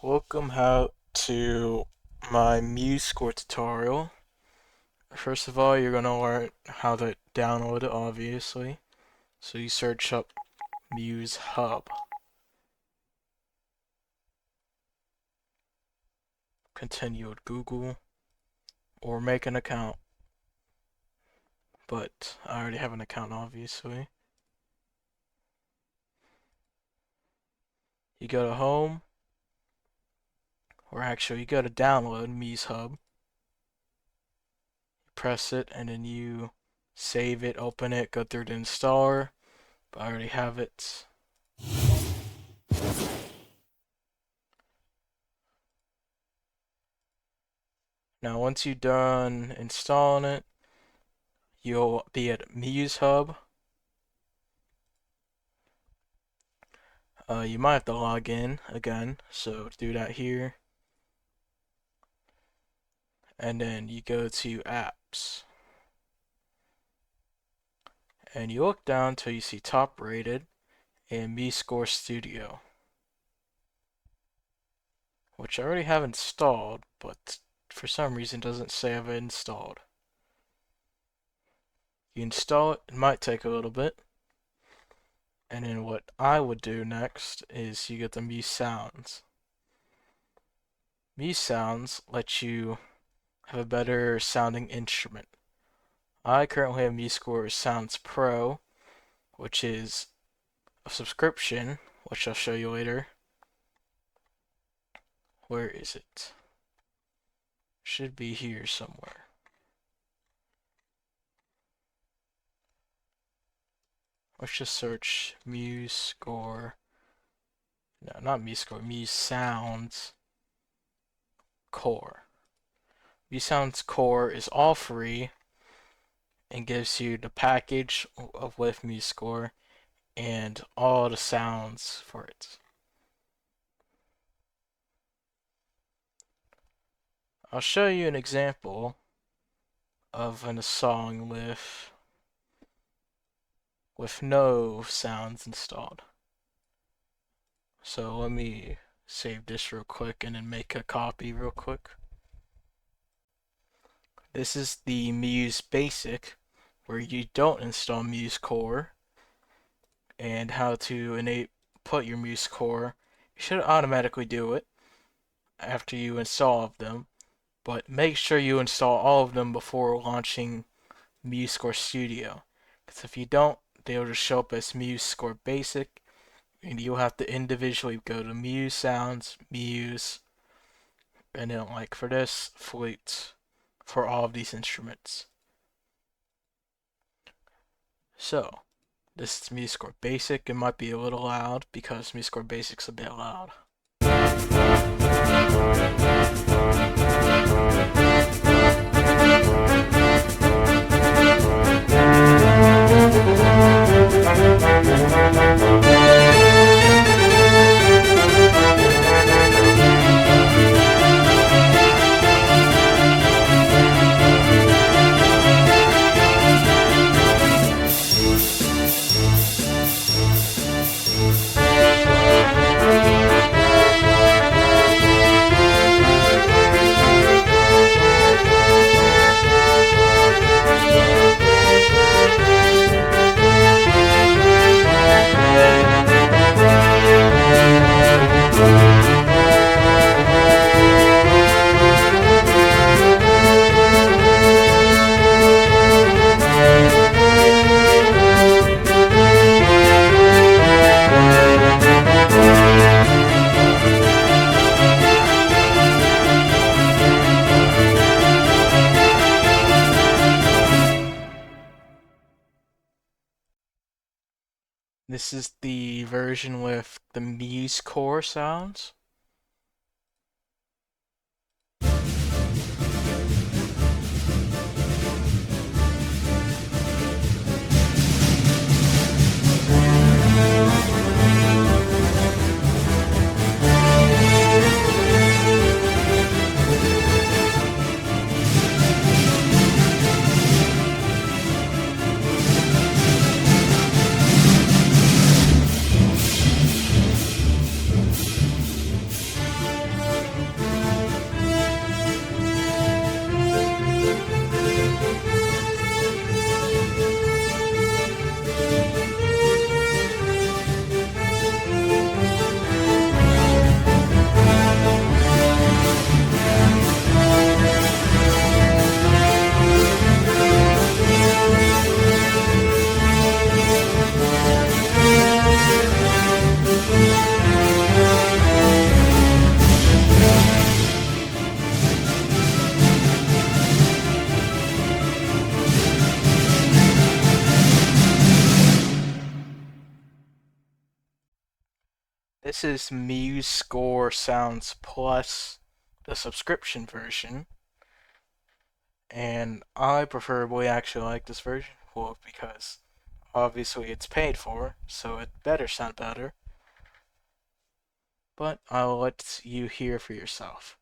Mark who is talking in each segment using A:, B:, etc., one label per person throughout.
A: Welcome out to my Musescore tutorial. First of all, you're going to learn how to download it, obviously. So you search up Muse Hub. Continue with Google or make an account. But I already have an account, obviously. You go to Home, or actually you go to Download Muse Hub. Press it and then you save it, open it, go through the installer. But I already have it. Now once you're done installing it, you'll be at Muse Hub. You might have to log in again, so do that here. And then you go to Apps. And you look down till you see Top Rated and Musescore Studio, which I already have installed, but for some reason doesn't say I have it installed. You install it, it might take a little bit. And then what I would do next is you get the Muse Sounds. Muse Sounds let you have a better sounding instrument. I currently have Musescore Sounds Pro, which is a subscription, which I'll show you later. Where is it? Should be here somewhere. Let's just search Musescore. No, not Musescore, Muse Sounds Core. Muse Sounds Core is all free and gives you the package with Musescore and all the sounds for it. I'll show you an example of a song with no sounds installed. So let me save this real quick and then make a copy real quick. This is the Muse Basic, where you don't install Musescore, and how to put your Musescore. You should automatically do it after you install them, but make sure you install all of them before launching Musescore Studio, because if you don't, they'll just show up as Musescore Basic, and you'll have to individually go to Muse Sounds, Muse, and then like for this, Flute, for all of these instruments. So, this is Musescore Basic. It might be a little loud because Musescore Basic's a bit loud. This is the version with the Musescore sounds. this is Musescore Sounds Plus, the subscription version, and I preferably actually like this version, well, because obviously it's paid for, so it better sound better, but I'll let you hear for yourself.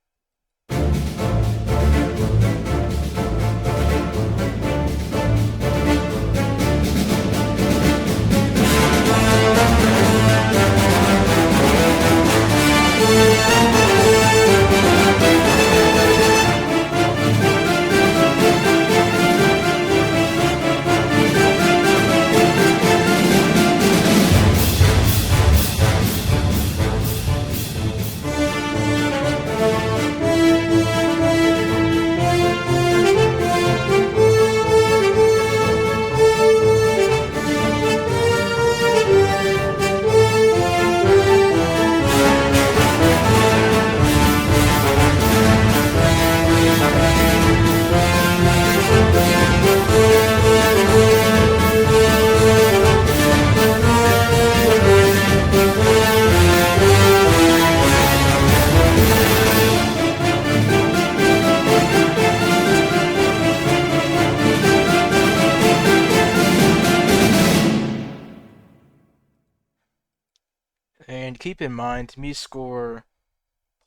A: And keep in mind, Musescore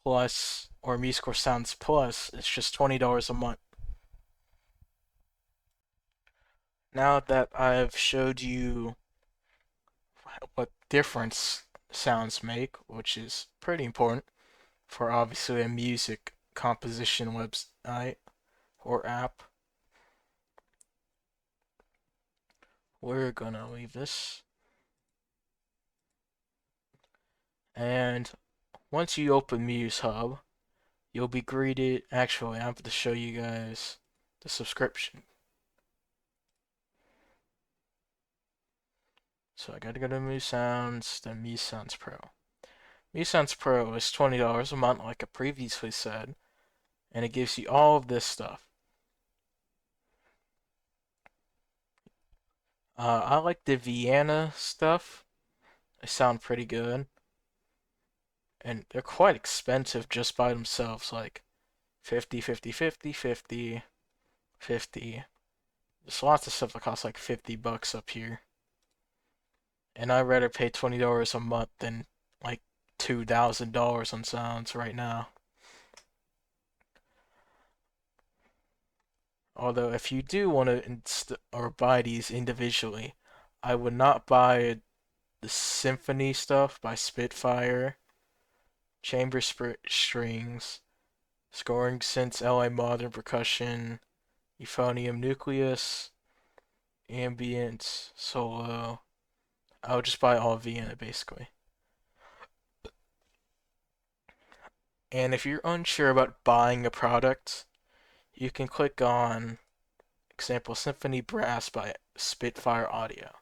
A: Plus or Musescore Sounds Plus is just $20 a month. Now that I've showed you what difference sounds make, which is pretty important for obviously a music composition website or app, we're gonna leave this. And once you open Muse Hub, you'll be greeted. Actually, I'm going to show you guys the subscription. So I gotta go to Muse Sounds, then Muse Sounds Pro. Muse Sounds Pro is $20 a month, like I previously said, and it gives you all of this stuff. I like the Vienna stuff. They sound pretty good. And they're quite expensive just by themselves, like 50, 50, 50, 50, 50. There's lots of stuff that costs like 50 bucks up here. And I'd rather pay $20 a month than like $2,000 on sounds right now. Although if you do want to or buy these individually, I would not buy the Symphony stuff by Spitfire, Chamber Strings, Scoring Synths LA Modern Percussion, Euphonium Nucleus, Ambient, Solo. I would just buy all Vienna basically. And if you're unsure about buying a product, you can click on example Symphony Brass by Spitfire Audio.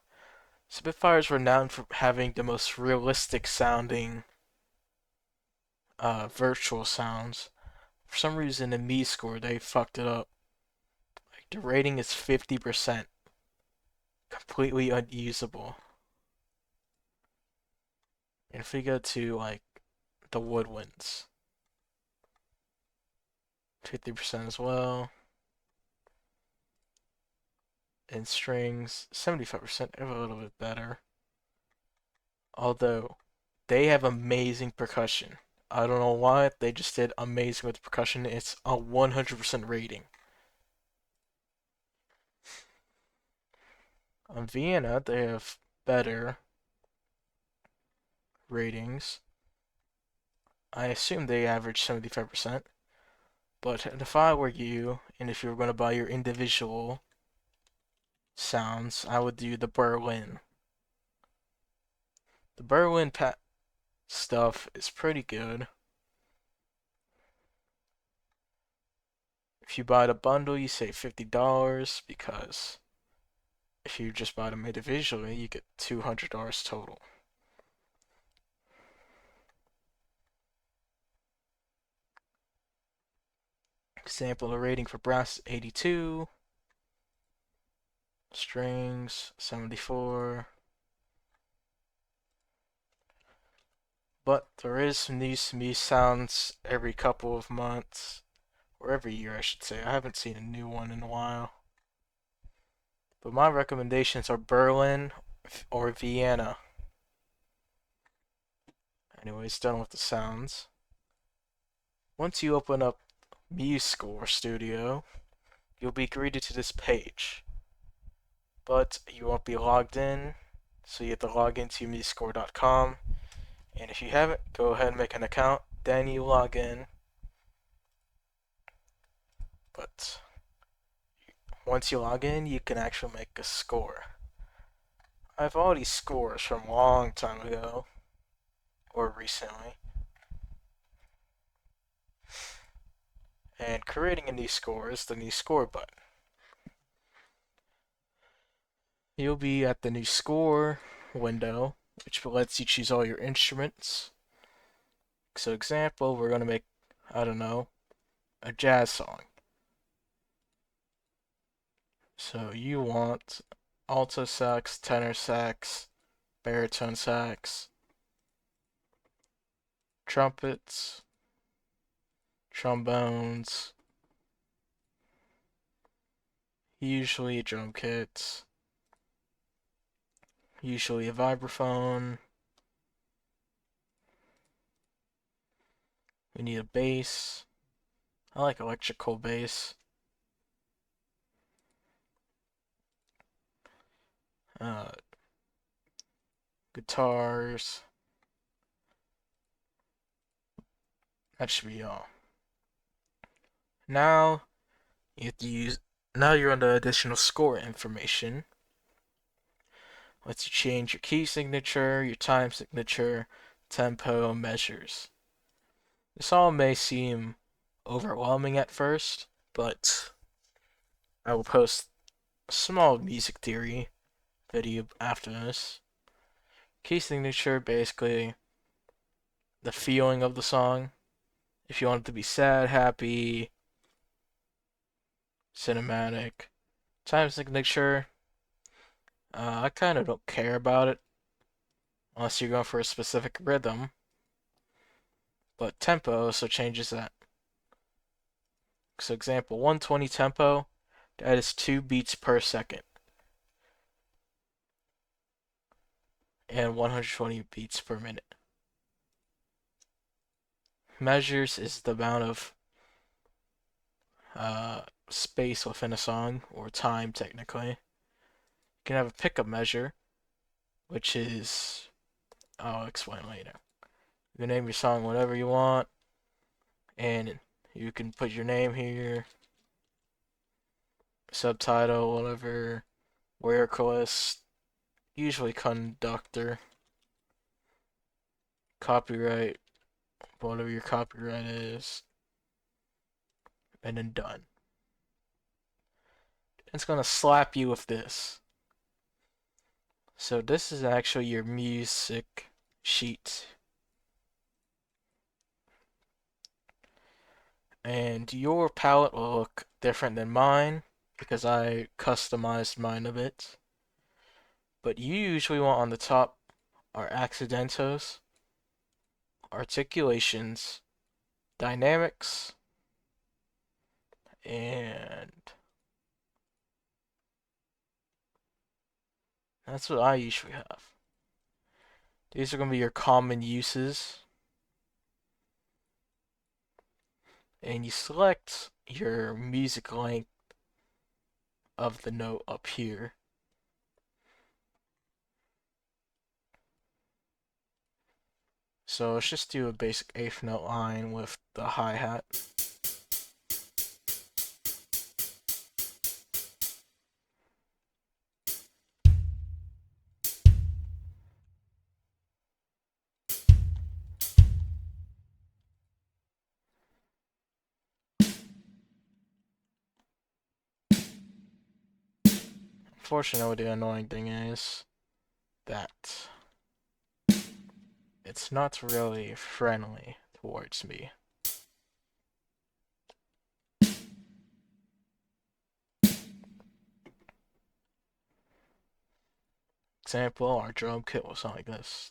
A: Spitfire is renowned for having the most realistic sounding virtual sounds. For some reason in Musescore they fucked it up. Like the rating is 50%. Completely unusable. And if we go to like the woodwinds, 50% as well. And strings, 75%, a little bit better. Although they have amazing percussion. I don't know why, they just did amazing with percussion. It's a 100% rating. On Vienna, they have better ratings. I assume they average 75%. But if I were you, and if you were going to buy your individual sounds, I would do the Berlin. The Berlin stuff is pretty good. If you buy the bundle, you save $50 because if you just buy them individually, you get $200 total. Example, the rating for brass is 82, strings 74, But there is some new Muse sounds every couple of months, or every year I should say. I haven't seen a new one in a while. But my recommendations are Berlin or Vienna. Anyways, done with the sounds. Once you open up Musescore Studio, you'll be greeted to this page. But you won't be logged in, so you have to log into musescore.com. And if you haven't, go ahead and make an account, then you log in. But once you log in, you can actually make a score. I have all these scores from a long time ago, or recently. And creating a new score is the new score button. You'll be at the new score window, which lets you choose all your instruments. So example, we're gonna make, I don't know, a jazz song. So you want alto sax, tenor sax, baritone sax, trumpets, trombones, usually drum kits, usually a vibraphone. We need a bass. I like electrical bass. Uh, Guitars. That should be all. Now you have to use. Now you're on the additional score information. Lets you change your key signature, your time signature, tempo, measures. This all may seem overwhelming at first, but I will post a small music theory video after this. Key signature, basically the feeling of the song. If you want it to be sad, happy, cinematic. Time signature, I kind of don't care about it unless you're going for a specific rhythm. But tempo also changes that. So example, 120 tempo, that is 2 beats per second. And 120 beats per minute. Measures is the amount of space within a song, or time technically. You can have a pickup measure, which is, I'll explain later. You can name your song whatever you want, and you can put your name here, subtitle, whatever, lyric list, usually conductor, copyright, whatever your copyright is, and then done. It's gonna slap you with this. So this is actually your music sheet. And your palette will look different than mine because I customized mine a bit. But you usually want on the top are accidentos, articulations, dynamics, and that's what I usually have. These are going to be your common uses. And you select your music length of the note up here. So let's just do a basic eighth note line with the hi-hat. Unfortunately, the annoying thing is that it's not really friendly towards me. Example, our drum kit will sound like this.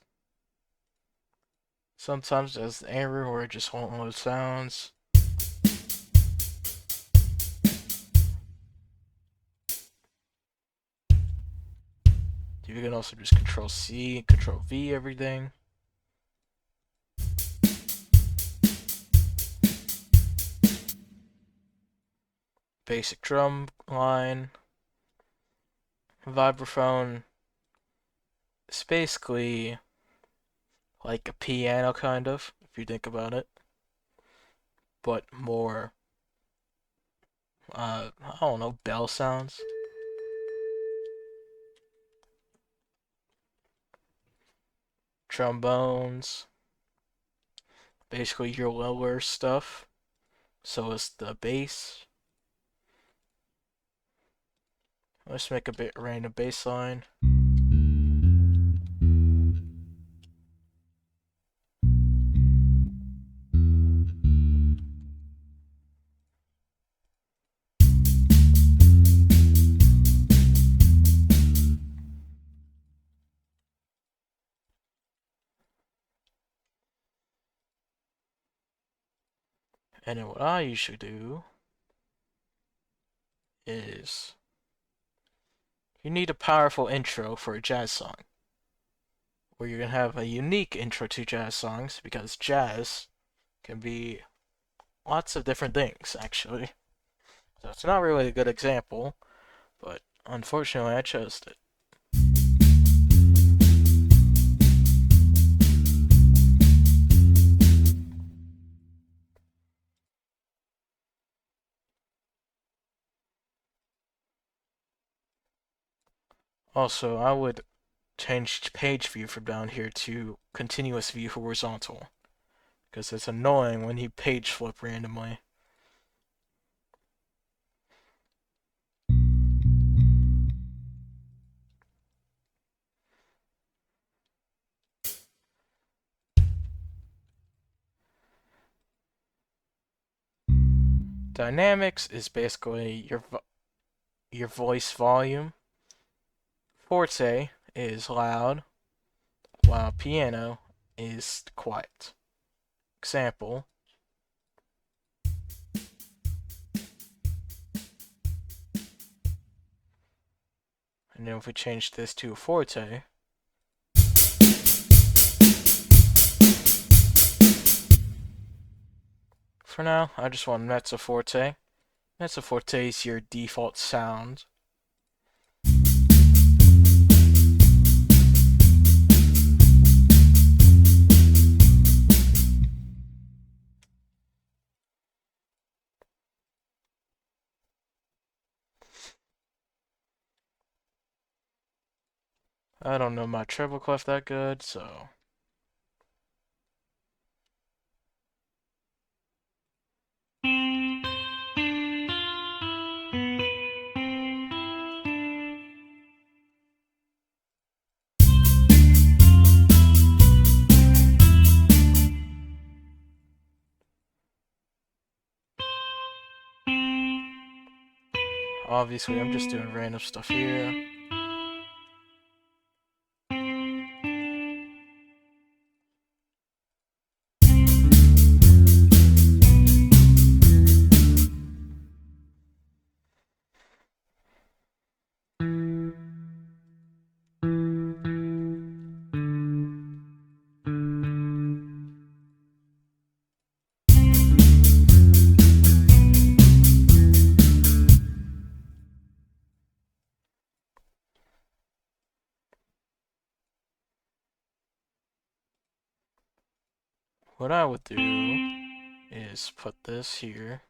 A: Sometimes there's the error where it just won't load sounds. You can also just Control C, Control V everything. Basic drum line. Vibraphone. It's basically like a piano kind of, if you think about it. But more, I don't know, bell sounds. Trombones. Basically your lower stuff. So is the bass. Let's make a bit random bass line. And then what I usually do is you need a powerful intro for a jazz song. Where you're gonna have a unique intro to jazz songs because jazz can be lots of different things actually. So it's not really a good example, but unfortunately I chose it. Also, I would change page view from down here to continuous view horizontal because it's annoying when you page flip randomly. Dynamics is basically your voice volume. Forte is loud, while piano is quiet. Example. And then if we change this to a forte, for now, I just want mezzo forte. Mezzo forte is your default sound. I don't know my treble clef that good, so obviously I'm just doing random stuff here. What I would do is put this here.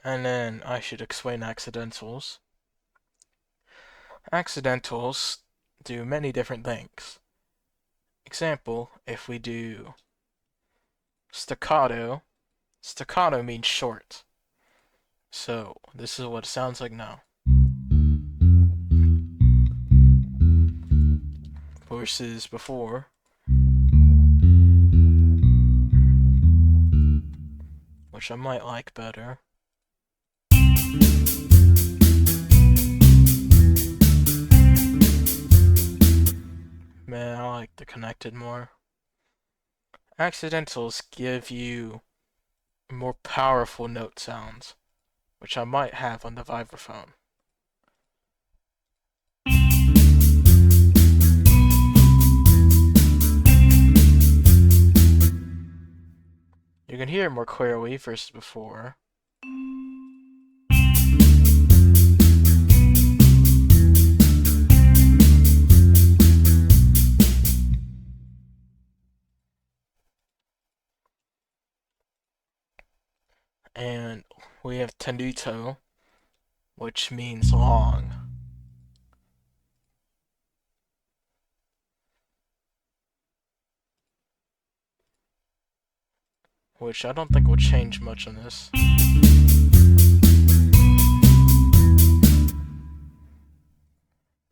A: And then I should explain accidentals. Accidentals do many different things. Example, if we do staccato, staccato means short. So this is what it sounds like now. Versus before. Which I might like better. Man, I like the connected more. Accidentals give you more powerful note sounds, which I might have on the vibraphone. You can hear it more clearly versus before. And we have tenuto, which means long. Which I don't think will change much on this.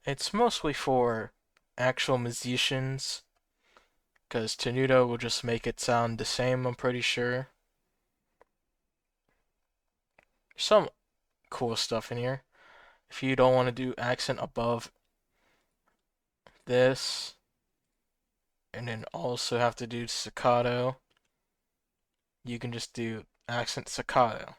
A: It's mostly for actual musicians, because tenuto will just make it sound the same, I'm pretty sure. Some cool stuff in here. If you don't want to do accent above this, and then also have to do staccato, you can just do accent staccato.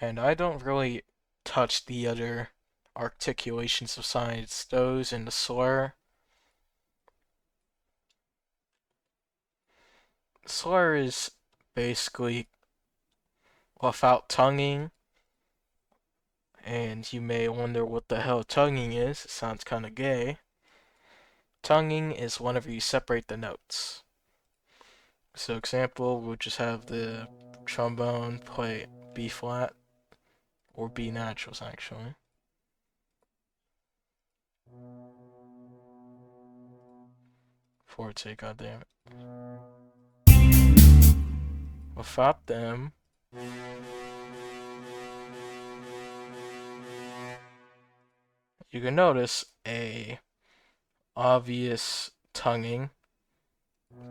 A: And I don't really touch the other articulations besides those and the slur. Slur is basically without tonguing, and you may wonder what the hell tonguing is. It sounds kind of gay. Tonguing is whenever you separate the notes. So example, we'll just have the trombone play B flat, or B naturals actually. Forte, goddammit. Without them, you can notice a obvious tonguing,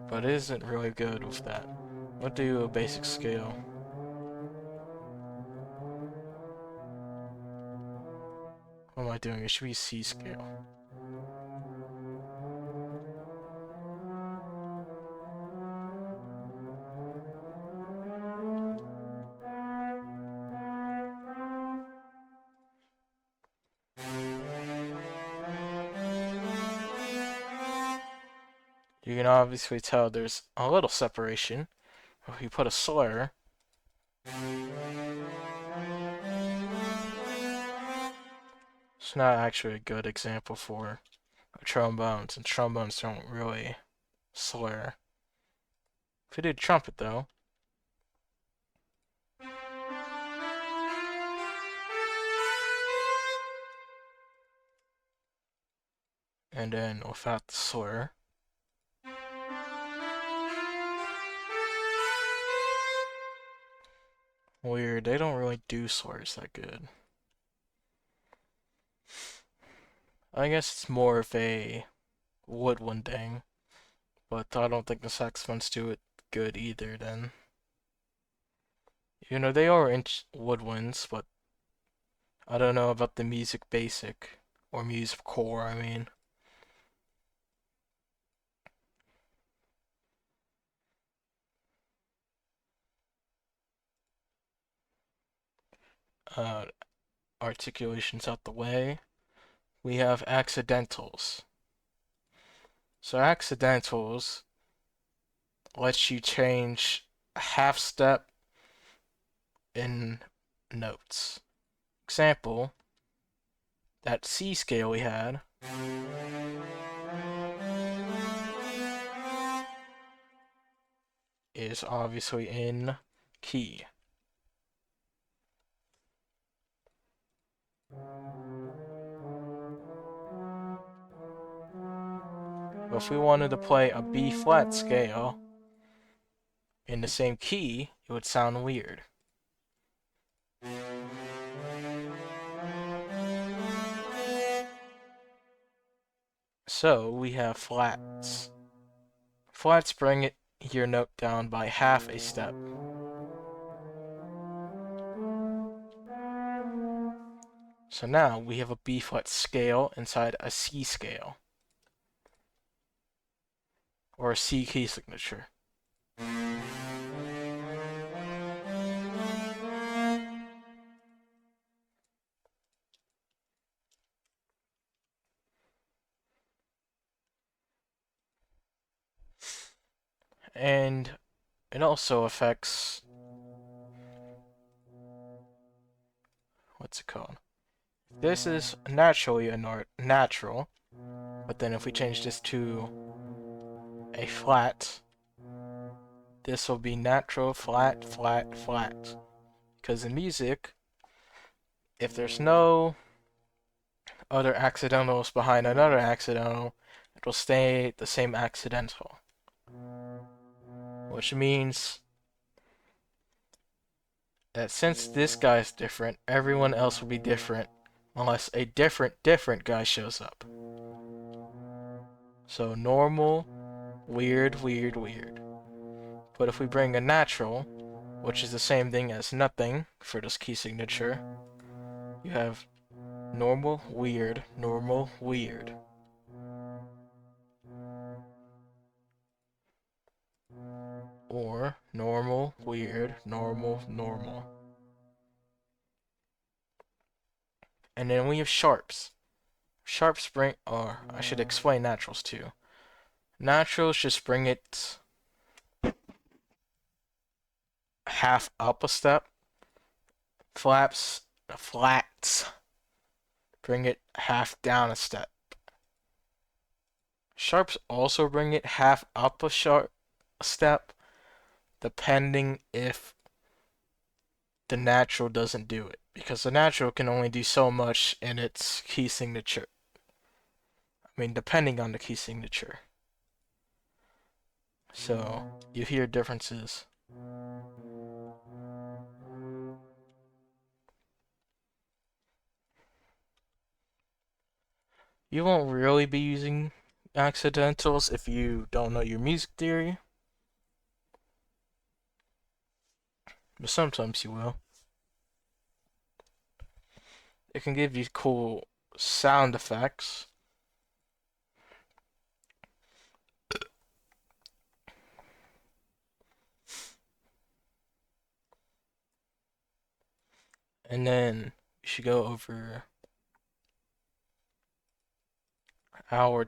A: but it isn't really good with that. We'll do a basic scale. What am I doing? It should be C scale. You can obviously tell there's a little separation. If you put a slur, it's not actually a good example for trombones, and trombones don't really slur. If you do trumpet though, and then without the slur, weird, they don't really do slurs that good. I guess it's more of a woodwind thing, but I don't think the saxophones do it good either then. You know, they are woodwinds, but I don't know about the music basic, or music core, I mean. Uh, Articulations out the way. We have accidentals. So accidentals lets you change a half step in notes. Example, that C scale we had is obviously in key. But if we wanted to play a B flat scale in the same key, it would sound weird. So we have flats. Flats bring your note down by half a step. So now we have a B flat scale inside a C scale, or a C key signature. And it also affects, what's it called? This is naturally a natural, but then if we change this to a flat, this will be natural, flat, flat, flat. Because in music, if there's no other accidentals behind another accidental, it will stay the same accidental. Which means that since this guy is different, everyone else will be different unless a different guy shows up. So normal, weird, weird, weird. But if we bring a natural, which is the same thing as nothing for this key signature, you have normal, weird, normal, weird. Or normal, weird, normal, normal. And then we have sharps. Sharps bring, or I should explain naturals too. Naturals just bring it half up a step. Flats bring it half down a step. Sharps also bring it half up a step, depending if the natural doesn't do it. Because the natural can only do so much in its key signature. I mean, depending on the key signature. So, you hear differences. You won't really be using accidentals if you don't know your music theory. But sometimes you will. It can give you cool sound effects. And then you should go over our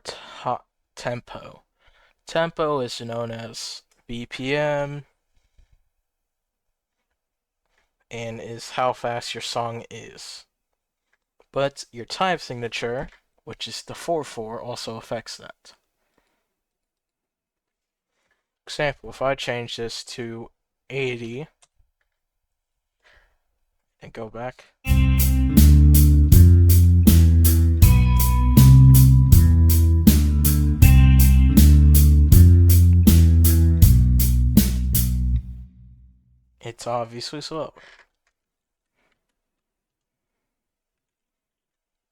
A: tempo. Tempo is known as BPM and is how fast your song is. But your time signature, which is the 4/4, also affects that. Example, if I change this to 80 and go back. It's obviously slow.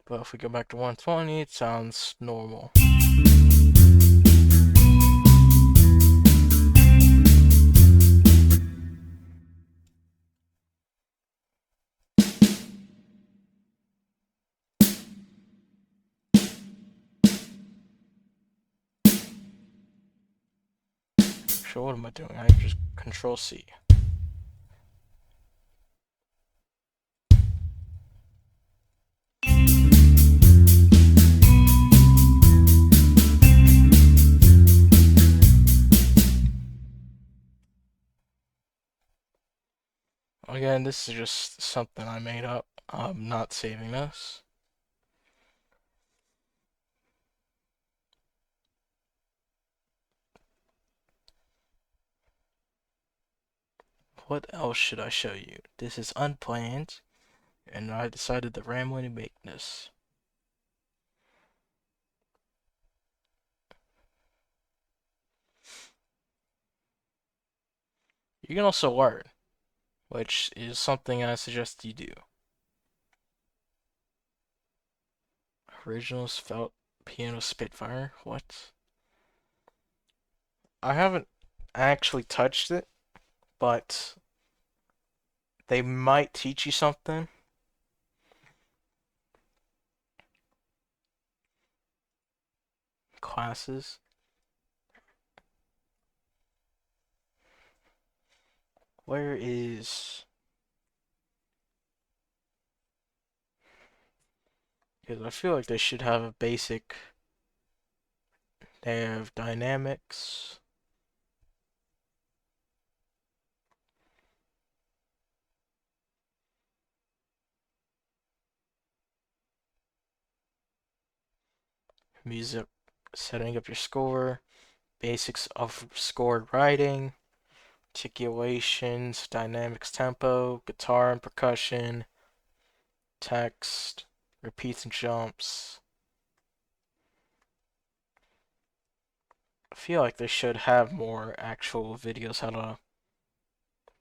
A: But if we go back to 120, it sounds normal. So what am I doing? I just Control C. Again, this is just something I made up. I'm not saving this. What else should I show you? This is unplanned, and I decided to randomly make this. You can also learn, which is something I suggest you do. Originals felt piano Spitfire? What? I haven't actually touched it, but they might teach you something. Classes. Where is... Because I feel like they should have a basic... They have dynamics. Music, setting up your score, basics of scored writing, articulations, dynamics, tempo, guitar and percussion, text, repeats and jumps. I feel like they should have more actual videos how to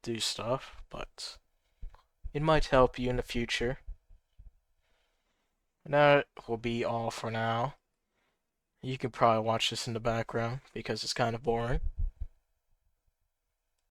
A: do stuff, but it might help you in the future. And that will be all for now. You can probably watch this in the background because it's kind of boring.